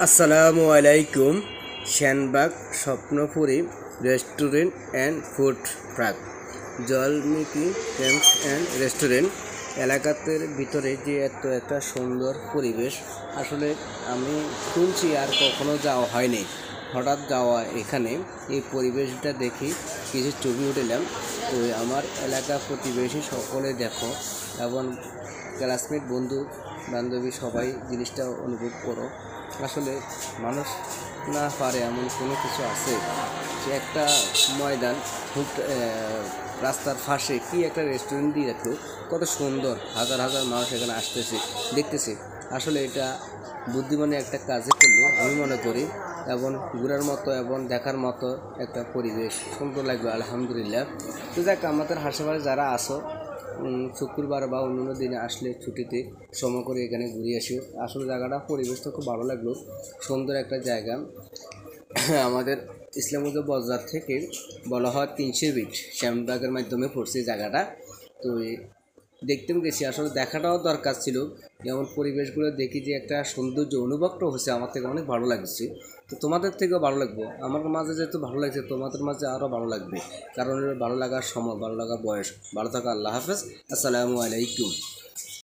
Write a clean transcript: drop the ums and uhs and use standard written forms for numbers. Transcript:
আসসালামু আলাইকুম। Shanbag Swapnapuri restaurant and food truck জলমিকি ক্যাম্পস অ্যান্ড রেস্টুরেন্ট এলাকাতে ভিতরে যে এত একটা সুন্দর পরিবেশ, আসলে আমি শুনছি আর কখনো যাওয়া হয়নি। হঠাৎ যাওয়া এখানে এই পরিবেশটা দেখি কিছু ছবি উঠলাম। তো আমার এলাকা প্রতিবেশী সকলে দেখো এবং ক্লাসমেট বন্ধু বান্ধবী সবাই জিনিসটা অনুভব করো। আসলে মানুষ না পারে এমন কোনো কিছু আছে যে একটা ময়দান রাস্তার পাশে কি একটা রেস্টুরেন্ট দিয়ে রাখলো, কত সুন্দর, হাজার হাজার মানুষ এখানে আসতেছে দেখতেছে। আসলে এটা বুদ্ধিমানের একটা কাজে করলো আমি মনে করি, এবং ঘোরার মতো এবং দেখার মতো একটা পরিবেশ সুন্দর লাগবে আলহামদুলিল্লাহ। তো যাক, আমাদের আশেপাশে যারা আসো শুক্রবার বা অন্য দিনে আসলে ছুটিতে সময় করে এখানে ঘুরে আসি। আসলে জায়গাটা পরিবেশটা খুব ভালো লাগলো, সুন্দর একটা জায়গা। আমাদের ইসলামগঞ্জ বাজার থেকে বলা হয় 300 ফিট শ্যামবাগের মাধ্যমে পড়ছে জায়গাটা। তো দেখতেও গেছি, আসলে দেখাটাও দরকার ছিল। যেমন পরিবেশগুলো দেখি যে একটা সৌন্দর্য অনুভবটা হচ্ছে, আমার থেকে অনেক ভালো লাগছে। তো তোমাদের থেকেও ভালো লাগবে, আমার মাঝে যেহেতু ভালো লাগছে তোমাদের মাঝে আরও ভালো লাগবে, কারণ ভালো লাগার সময়, ভালো লাগার বয়স। ভালো থাকো, আল্লাহ হাফেজ, আসসালামু আলাইকুম।